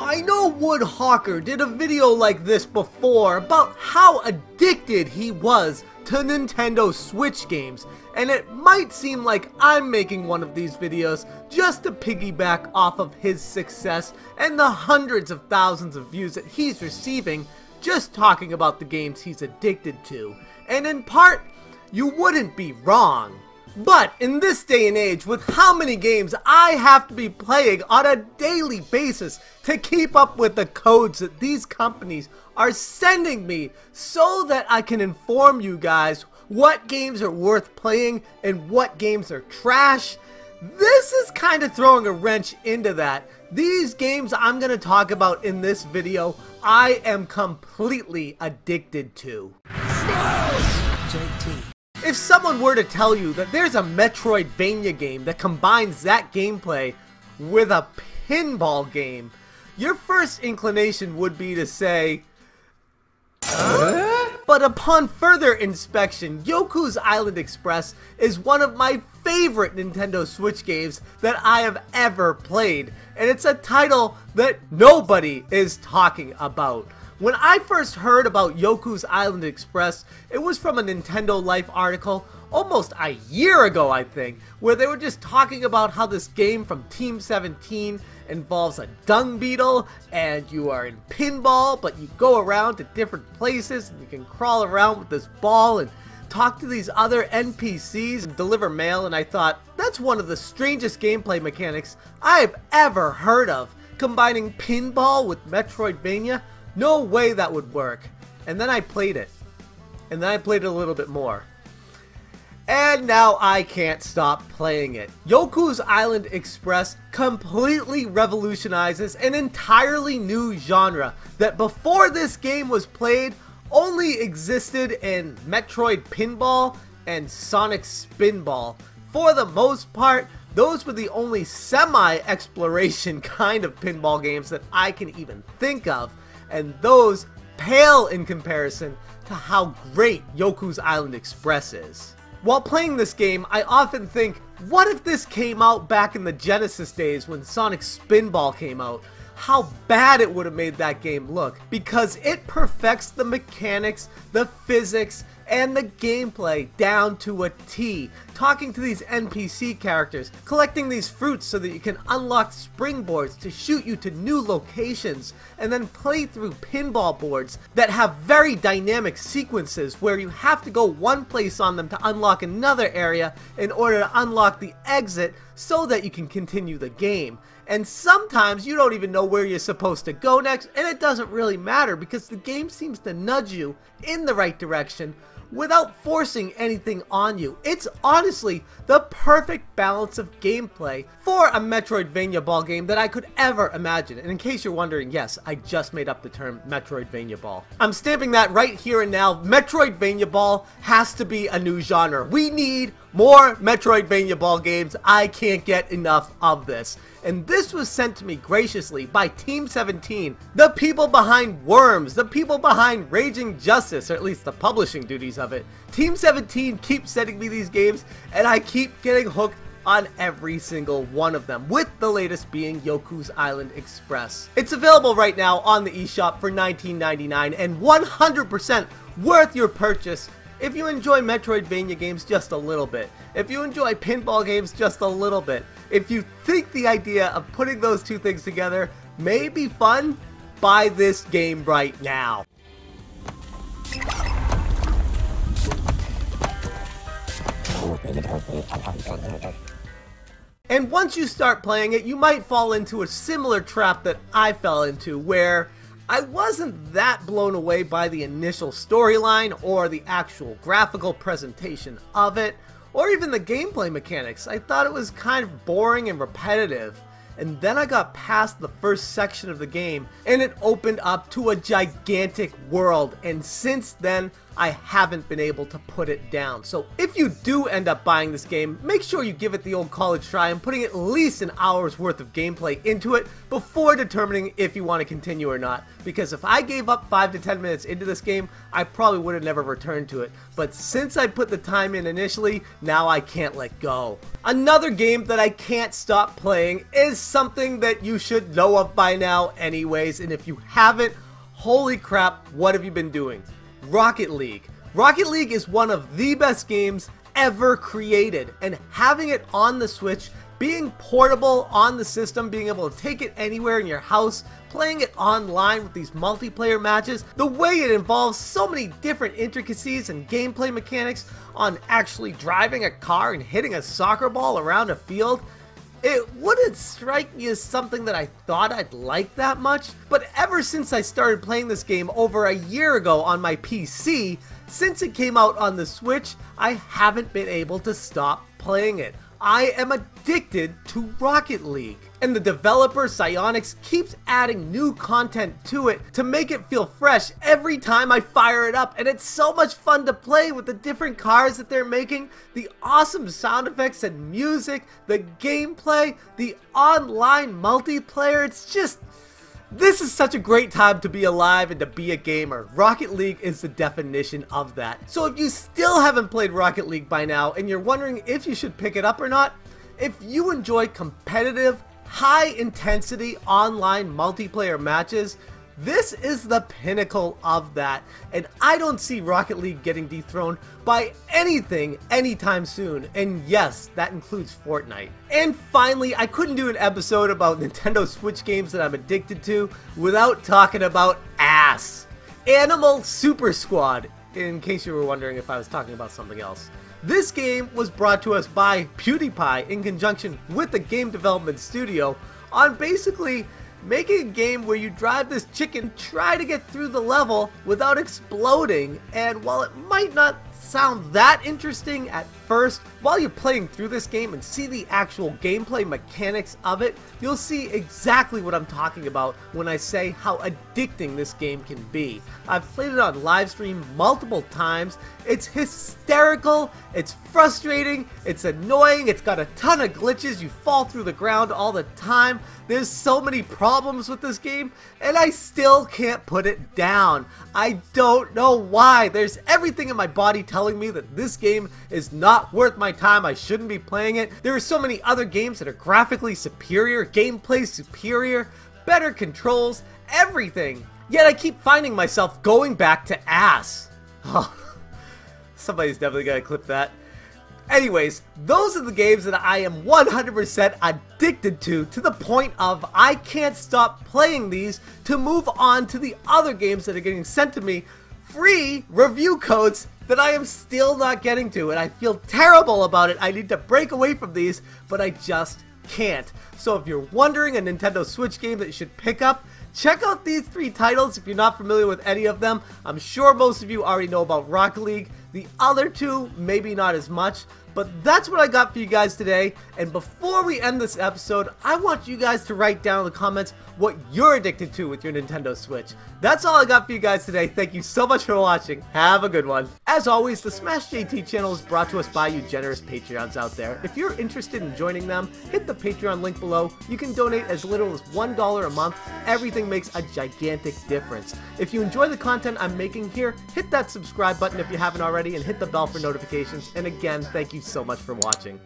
I know Woodhawker did a video like this before about how addicted he was to Nintendo Switch games, and it might seem like I'm making one of these videos just to piggyback off of his success and the hundreds of thousands of views that he's receiving just talking about the games he's addicted to. And in part, you wouldn't be wrong. But in this day and age, with how many games I have to be playing on a daily basis to keep up with the codes that these companies are sending me so that I can inform you guys what games are worth playing and what games are trash, this is kind of throwing a wrench into that. These games I'm going to talk about in this video, I am completely addicted to. JT. If someone were to tell you that there's a Metroidvania game that combines that gameplay with a pinball game, your first inclination would be to say, huh? But upon further inspection, YOKU'S Island Express is one of my favorite Nintendo Switch games that I have ever played, and it's a title that nobody is talking about. When I first heard about YOKU'S Island Express, it was from a Nintendo Life article almost a year ago, I think, where they were just talking about how this game from Team 17 involves a dung beetle, and you are in pinball, but you go around to different places, and you can crawl around with this ball and talk to these other NPCs and deliver mail, and I thought, that's one of the strangest gameplay mechanics I've ever heard of. Combining pinball with Metroidvania? No way that would work. And then I played it. And then I played it a little bit more. And now I can't stop playing it. YOKU'S Island Express completely revolutionizes an entirely new genre that before this game was played only existed in Metroid Pinball and Sonic Spinball. For the most part, those were the only semi-exploration kind of pinball games that I can even think of. And those pale in comparison to how great YOKU'S Island Express is. While playing this game, I often think, what if this came out back in the Genesis days when Sonic Spinball came out? How bad it would have made that game look, because it perfects the mechanics, the physics, and the gameplay down to a T. Talking to these NPC characters, collecting these fruits so that you can unlock springboards to shoot you to new locations, and then play through pinball boards that have very dynamic sequences where you have to go one place on them to unlock another area in order to unlock the exit so that you can continue the game. And sometimes you don't even know where you're supposed to go next, and it doesn't really matter because the game seems to nudge you in the right direction without forcing anything on you. It's honestly the perfect balance of gameplay for a Metroidvania ball game that I could ever imagine. And in case you're wondering, yes, I just made up the term Metroidvania ball. I'm stamping that right here and now. Metroidvania ball has to be a new genre. We need more Metroidvania ball games. I can't get enough of this. And this was sent to me graciously by Team 17, the people behind Worms, the people behind Raging Justice, or at least the publishing duties of it. Team 17 keeps sending me these games, and I keep getting hooked on every single one of them, with the latest being YOKU'S Island Express. It's available right now on the eShop for $19.99 and 100% worth your purchase if you enjoy Metroidvania games just a little bit, if you enjoy pinball games just a little bit, if you think the idea of putting those two things together may be fun, buy this game right now. And once you start playing it, you might fall into a similar trap that I fell into, where I wasn't that blown away by the initial storyline or the actual graphical presentation of it, or even the gameplay mechanics. I thought it was kind of boring and repetitive. And then I got past the first section of the game and it opened up to a gigantic world, and since then I haven't been able to put it down. So if you do end up buying this game, make sure you give it the old college try and putting at least an hour's worth of gameplay into it before determining if you want to continue or not. Because if I gave up 5 to 10 minutes into this game, I probably would have never returned to it. But since I put the time in initially, now I can't let go. Another game that I can't stop playing is something that you should know of by now anyways, and if you haven't, holy crap, what have you been doing? Rocket League. Rocket League is one of the best games ever created, and having it on the Switch, being portable on the system, being able to take it anywhere in your house, playing it online with these multiplayer matches, the way it involves so many different intricacies and gameplay mechanics on actually driving a car and hitting a soccer ball around a field, it wouldn't strike me as something that I thought I'd like that much, but ever since I started playing this game over a year ago on my PC, since it came out on the Switch, I haven't been able to stop playing it. I am addicted to Rocket League. And the developer Psyonix keeps adding new content to it to make it feel fresh every time I fire it up, and it's so much fun to play with the different cars that they're making, the awesome sound effects and music, the gameplay, the online multiplayer. It's just... this is such a great time to be alive and to be a gamer. Rocket League is the definition of that. So if you still haven't played Rocket League by now and you're wondering if you should pick it up or not, if you enjoy competitive, high-intensity online multiplayer matches, this is the pinnacle of that, and I don't see Rocket League getting dethroned by anything anytime soon, and yes, that includes Fortnite. And finally, I couldn't do an episode about Nintendo Switch games that I'm addicted to without talking about ass. Animal Super Squad, in case you were wondering if I was talking about something else. This game was brought to us by PewDiePie in conjunction with the game development studio on basically making a game where you drive this chicken, try to get through the level without exploding, and while it might not sound that interesting at first, while you're playing through this game and see the actual gameplay mechanics of it, you'll see exactly what I'm talking about when I say how addicting this game can be. I've played it on live stream multiple times. It's hysterical, it's frustrating, it's annoying, it's got a ton of glitches, you fall through the ground all the time. There's so many problems with this game, and I still can't put it down. I don't know why. There's everything in my body telling me that this game is not worth my time. I shouldn't be playing it. There are so many other games that are graphically superior, gameplay superior, better controls, everything. Yet I keep finding myself going back to ass. Oh, somebody's definitely gonna clip that. Anyways, those are the games that I am 100% addicted to the point of I can't stop playing these to move on to the other games that are getting sent to me, free review codes that I am still not getting to, and I feel terrible about it. I need to break away from these, but I just can't. So if you're wondering a Nintendo Switch game that you should pick up, check out these 3 titles if you're not familiar with any of them. I'm sure most of you already know about Rocket League. The other 2, maybe not as much, but that's what I got for you guys today. And before we end this episode, I want you guys to write down in the comments what you're addicted to with your Nintendo Switch. That's all I got for you guys today. Thank you so much for watching. Have a good one. As always, the Smash JT channel is brought to us by you generous Patreons out there. If you're interested in joining them, hit the Patreon link below. You can donate as little as $1 a month. Everything makes a gigantic difference. If you enjoy the content I'm making here, hit that subscribe button if you haven't already, and hit the bell for notifications. And again, thank you so much for watching.